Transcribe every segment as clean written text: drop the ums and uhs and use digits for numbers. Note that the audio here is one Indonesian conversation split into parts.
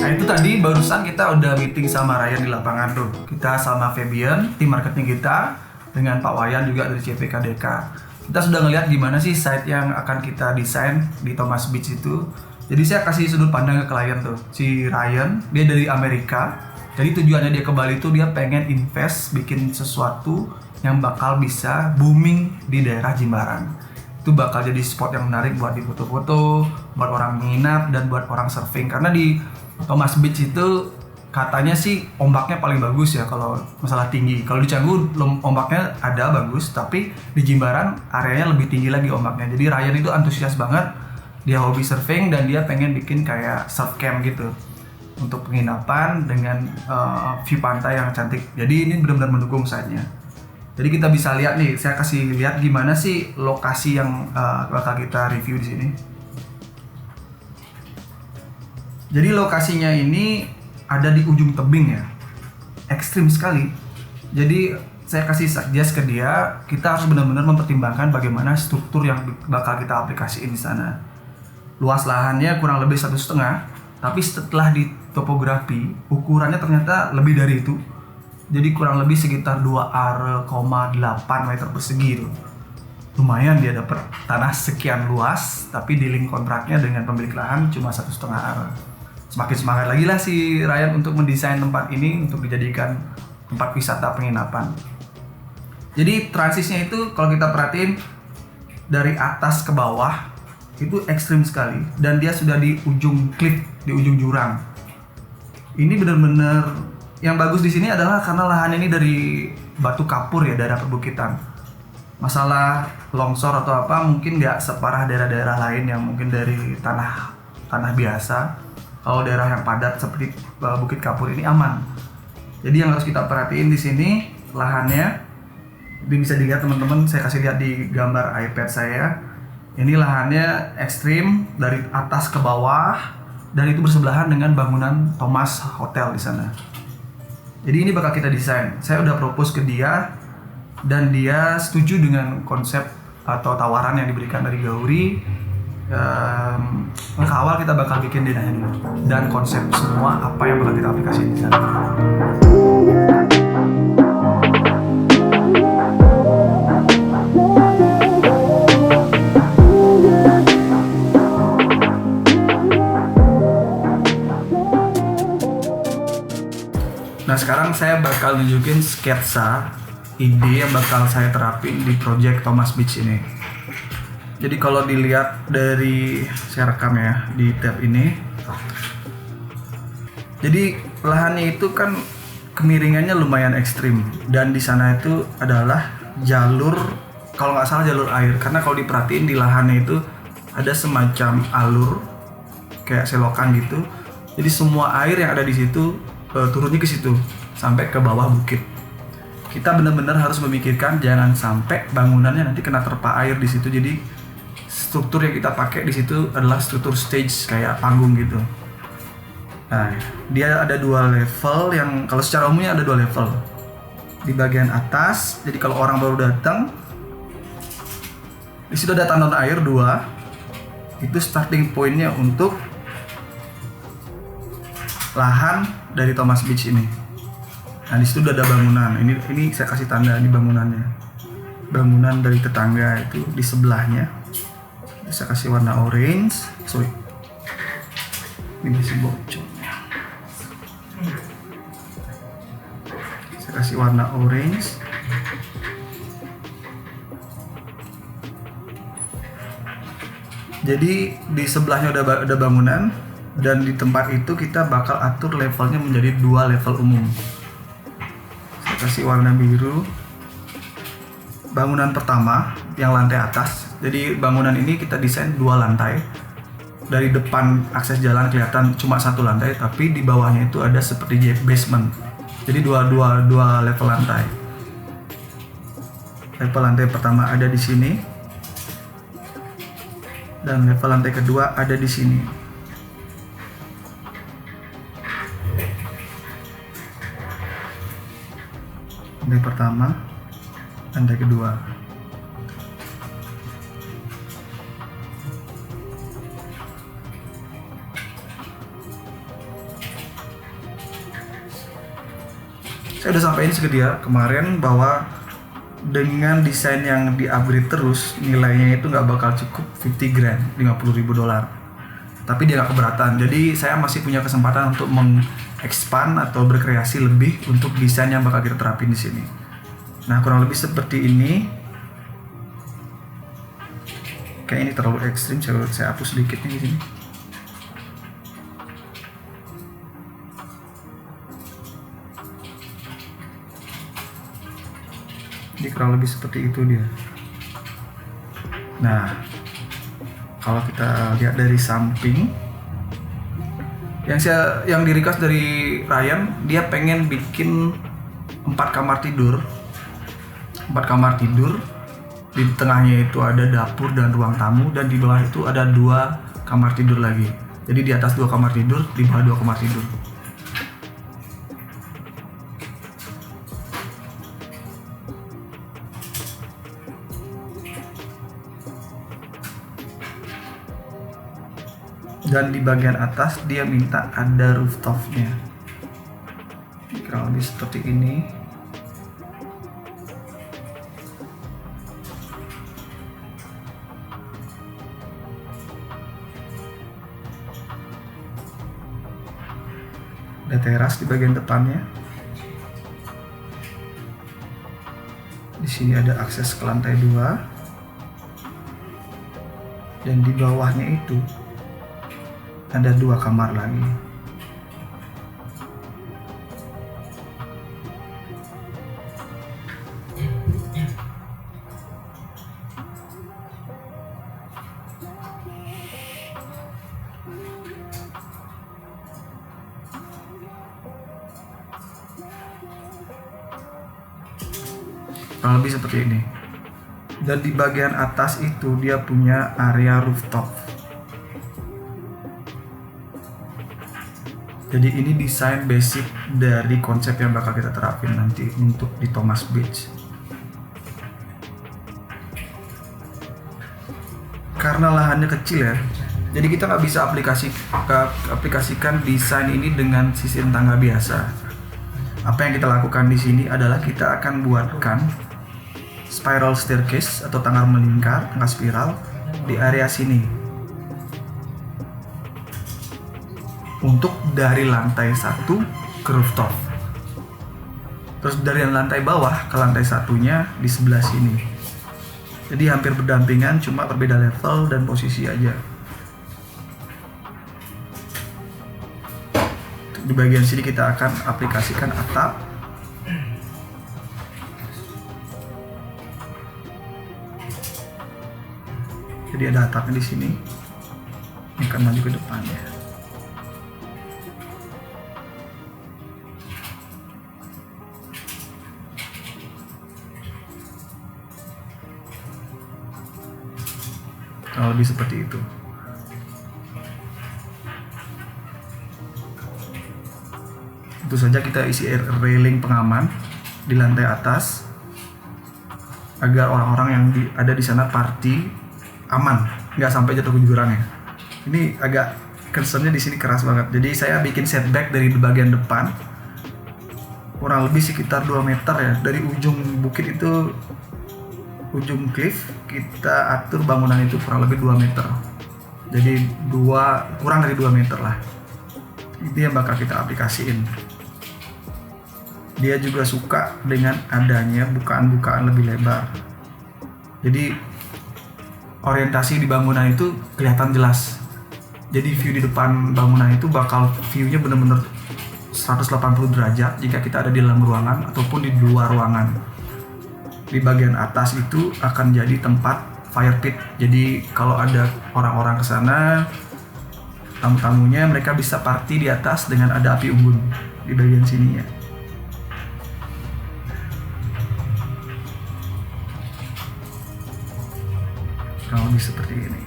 Nah itu tadi barusan kita udah meeting sama Ryan di lapangan tuh. Kita sama Fabian, tim marketing kita, dengan Pak Wayan juga dari CPKDK. Kita sudah ngeliat gimana sih site yang akan kita desain di Thomas Beach itu. Jadi saya kasih sudut pandang ke klien tuh. Si Ryan, dia dari Amerika. Jadi tujuannya dia ke Bali tuh dia pengen invest, bikin sesuatu yang bakal bisa booming di daerah Jimbaran. Itu bakal jadi spot yang menarik buat difoto-foto, buat orang menginap, dan buat orang surfing. Karena di Thomas Beach itu katanya sih ombaknya paling bagus ya kalau masalah tinggi. Kalau di Canggu ombaknya ada bagus, tapi di Jimbaran areanya lebih tinggi lagi ombaknya. Jadi Ryan itu antusias banget, dia hobi surfing dan dia pengen bikin kayak surf camp gitu untuk penginapan dengan view pantai yang cantik. Jadi ini benar-benar mendukung site-nya. Jadi kita bisa lihat nih, saya kasih lihat gimana sih lokasi yang bakal kita review di sini. Jadi lokasinya ini ada di ujung tebing ya, ekstrim sekali. Jadi saya kasih suggest ke dia, kita harus benar-benar mempertimbangkan bagaimana struktur yang bakal kita aplikasiin di sana. Luas lahannya kurang lebih 1,5, tapi setelah di topografi ukurannya ternyata lebih dari itu. Jadi kurang lebih sekitar 2,8 meter persegi itu. Lumayan dia dapat tanah sekian luas, tapi dealing kontraknya dengan pemilik lahan cuma 1,5 ar. Semakin semangat lagi lah si Ryan untuk mendesain tempat ini untuk dijadikan tempat wisata penginapan. Jadi transisinya itu kalau kita perhatiin dari atas ke bawah itu ekstrim sekali, dan dia sudah di ujung cliff, di ujung jurang. Ini benar-benar yang bagus di sini adalah karena lahan ini dari batu kapur ya, daerah perbukitan. Masalah longsor atau apa mungkin nggak separah daerah-daerah lain yang mungkin dari tanah biasa. Kalau daerah yang padat seperti Bukit Kapur ini aman. Jadi yang harus kita perhatiin di sini lahannya, ini bisa dilihat teman-teman, saya kasih lihat di gambar iPad saya. Ini lahannya ekstrim dari atas ke bawah, dan itu bersebelahan dengan bangunan Thomas Hotel di sana. Jadi ini bakal kita desain. Saya udah propose ke dia dan dia setuju dengan konsep atau tawaran yang diberikan dari Gauri. Langkah awal kita bakal bikin desain dan konsep semua apa yang bakal kita aplikasikan di sana. Nah sekarang saya bakal nunjukin sketsa ide yang bakal saya terapin di project Thomas Beach ini. Jadi kalau dilihat dari saya rekam ya di tab ini, jadi lahannya itu kan kemiringannya lumayan ekstrim, dan di sana itu adalah jalur, kalau nggak salah jalur air, karena kalau diperhatiin di lahannya itu ada semacam alur kayak selokan gitu. Jadi semua air yang ada di situ turunnya ke situ sampai ke bawah bukit. Kita benar-benar harus memikirkan jangan sampai bangunannya nanti kena terpa air di situ. Jadi struktur yang kita pakai di situ adalah struktur stage kayak panggung gitu. Nah, dia ada 2 level yang kalau secara umumnya ada 2 level. Di bagian atas, jadi kalau orang baru datang, di situ ada tandon air 2. Itu starting pointnya untuk lahan dari Thomas Beach ini. Nah, di situ udah ada bangunan. Ini saya kasih tanda di bangunannya. Bangunan dari tetangga itu di sebelahnya. Saya kasih warna orange. Sorry. Ini masih bocor. Saya kasih warna orange. Jadi di sebelahnya ada bangunan, dan di tempat itu kita bakal atur levelnya menjadi 2 level umum. Saya kasih warna biru. Bangunan pertama yang lantai atas. Jadi bangunan ini kita desain 2 lantai. Dari depan akses jalan kelihatan cuma 1 lantai, tapi di bawahnya itu ada seperti basement. Jadi dua level lantai. Level lantai pertama ada di sini, dan level lantai kedua ada di sini. Lantai pertama, lantai kedua. saya udah sampaikan ke dia kemarin bahwa dengan desain yang di-upgrade terus, nilainya itu nggak bakal cukup 50 grand, $50.000. Tapi dia nggak keberatan, jadi saya masih punya kesempatan untuk mengekspand atau berkreasi lebih untuk desain yang bakal kita terapin di sini. Nah, kurang lebih seperti ini. Kayak ini terlalu ekstrim, saya hapus sedikit nih di sini. Jadi kurang lebih seperti itu dia. Nah, kalau kita lihat dari samping, yang di request dari Ryan, dia pengen bikin 4 kamar tidur. 4 kamar tidur. Di tengahnya itu ada dapur dan ruang tamu, dan di bawah itu ada 2 kamar tidur lagi. Jadi di atas 2 kamar tidur, di bawah 2 kamar tidur. Dan di bagian atas dia minta ada rooftopnya, kurang lebih seperti ini. Ada teras di bagian depannya. Di sini ada akses ke lantai 2, dan di bawahnya itu ada 2 kamar lagi. Kurang lebih seperti ini. Dan di bagian atas itu dia punya area rooftop. Jadi ini desain basic dari konsep yang bakal kita terapin nanti untuk di Thomas Beach. Karena lahannya kecil ya, jadi kita nggak bisa aplikasikan desain ini dengan sistem tangga biasa. Apa yang kita lakukan di sini adalah kita akan buatkan spiral staircase atau tangga melingkar, tangga spiral di area sini. Untuk dari lantai 1 ke rooftop. Terus dari lantai bawah ke lantai 1-nya di sebelah sini. Jadi hampir berdampingan, cuma berbeda level dan posisi aja. Di bagian sini kita akan aplikasikan atap. Jadi ada atapnya di sini. Ini akan maju ke depannya. Kurang lebih seperti itu. Tentu saja kita isi railing pengaman di lantai atas agar orang-orang yang ada di sana party aman, nggak sampai jatuh ke jurang ya. Ini agak concernnya di sini keras banget. Jadi saya bikin setback dari bagian depan kurang lebih sekitar 2 meter ya, dari ujung bukit itu, ujung cliff kita atur bangunan itu kurang lebih 2 meter. Jadi kurang dari 2 meter lah. Itu yang bakal kita aplikasiin. Dia juga suka dengan adanya bukaan-bukaan lebih lebar. Jadi orientasi di bangunan itu kelihatan jelas. Jadi view di depan bangunan itu bakal view-nya bener-bener 180 derajat jika kita ada di dalam ruangan ataupun di luar ruangan. Di bagian atas itu akan jadi tempat fire pit. Jadi kalau ada orang-orang ke sana, tamu-tamunya mereka bisa party di atas dengan ada api unggun di bagian sininya. Kurang lebih seperti ini.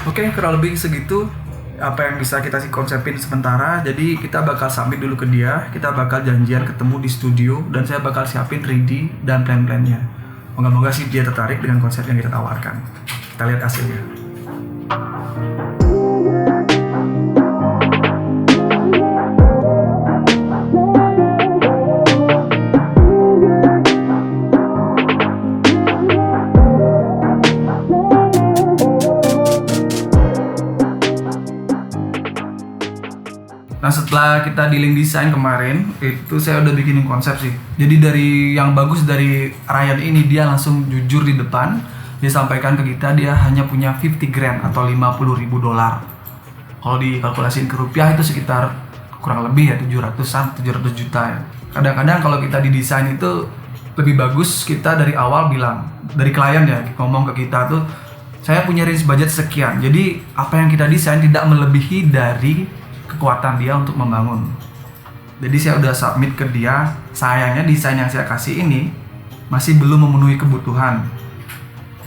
Oke, kurang lebih segitu apa yang bisa kita konsepin sementara. Jadi kita bakal submit dulu ke dia, kita bakal janjian ketemu di studio, dan saya bakal siapin 3D dan plan-plannya. Moga-moga sih dia tertarik dengan konsep yang kita tawarkan. Kita lihat hasilnya. Nah, setelah kita dealing desain kemarin, itu saya udah bikinin konsep sih. Jadi dari yang bagus dari Ryan ini, dia langsung jujur di depan. Dia sampaikan ke kita dia hanya punya 50 grand atau 50.000 dolar. Kalau dikalkulasiin ke rupiah itu sekitar kurang lebih ya 700 juta ya. Kadang-kadang kalau kita didesain itu lebih bagus kita dari awal bilang, dari klien ya ngomong ke kita tuh, saya punya range budget sekian. Jadi apa yang kita desain tidak melebihi dari kekuatan dia untuk membangun. Jadi saya udah submit ke dia. Sayangnya desain yang saya kasih ini masih belum memenuhi kebutuhan.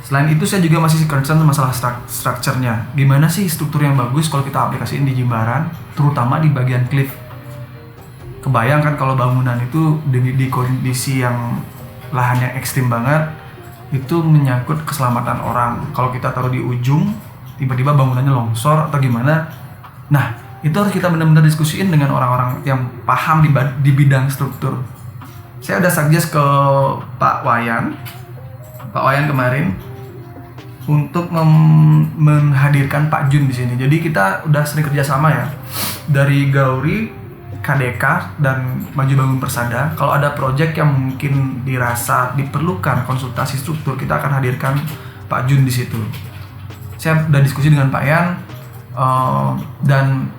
Selain itu saya juga masih concern masalah strukturnya. Gimana sih struktur yang bagus kalau kita aplikasiin di Jimbaran, terutama di bagian cliff. Kebayang kan kalau bangunan itu di kondisi yang lahan yang ekstrim banget, itu menyangkut keselamatan orang. Kalau kita taruh di ujung, tiba-tiba bangunannya longsor atau gimana. Nah, itu harus kita benar-benar diskusiin dengan orang-orang yang paham di bidang struktur. Saya udah suggest ke Pak Wayan kemarin untuk menghadirkan Pak Jun di sini. Jadi kita udah sering kerjasama ya dari Gauri, KDK dan Maju Bangun Persada. Kalau ada project yang mungkin dirasa diperlukan konsultasi struktur, kita akan hadirkan Pak Jun di situ. Saya udah diskusi dengan Pak Yan dan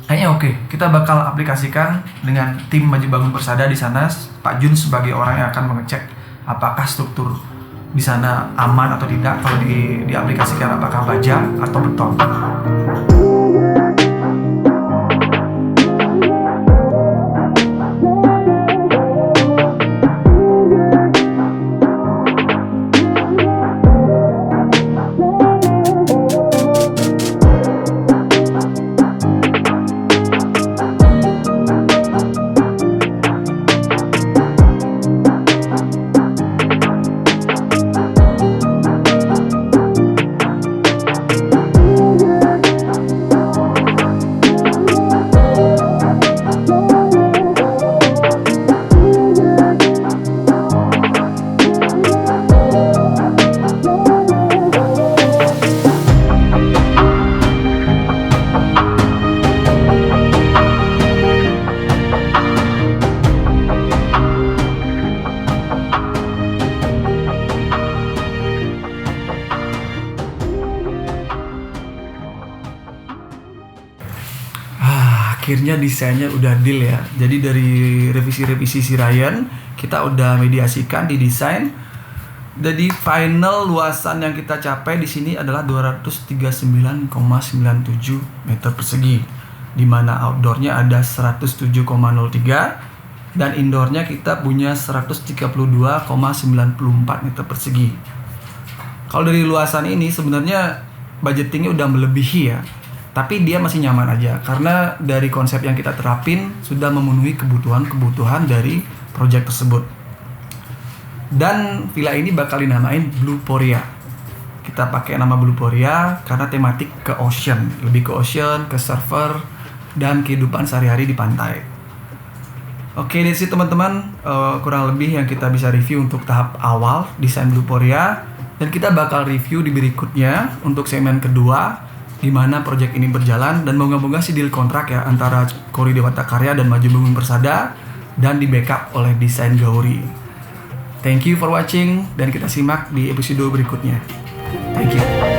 kayaknya oke, kita bakal aplikasikan dengan tim Maju Bangun Persada di sana. Pak Jun sebagai orang yang akan mengecek apakah struktur di sana aman atau tidak kalau diaplikasikan, apakah baja atau beton. Akhirnya desainnya udah deal ya. Jadi dari revisi si Ryan, kita udah mediasikan di desain. Jadi final luasan yang kita capai di sini adalah 239,97 meter persegi, di mana outdoornya ada 107,03 dan indoornya kita punya 132,94 meter persegi. Kalau dari luasan ini sebenarnya budgetingnya udah melebihi ya. Tapi dia masih nyaman aja karena dari konsep yang kita terapin sudah memenuhi kebutuhan dari proyek tersebut. Dan villa ini bakal dinamain Blue Poria. Kita pakai nama Blue Poria karena tematik ke ocean, lebih ke ocean, ke surfer, dan kehidupan sehari-hari di pantai. Oke, dari situ teman-teman, kurang lebih yang kita bisa review untuk tahap awal desain Blue Poria. Dan kita bakal review di berikutnya untuk segmen kedua, di mana proyek ini berjalan, dan moga-moga sih deal kontrak ya antara Kori Dewata Karya dan Maju Bangun Persada, dan di backup oleh desain Gauri. Thank you for watching, dan kita simak di episode berikutnya. Thank you.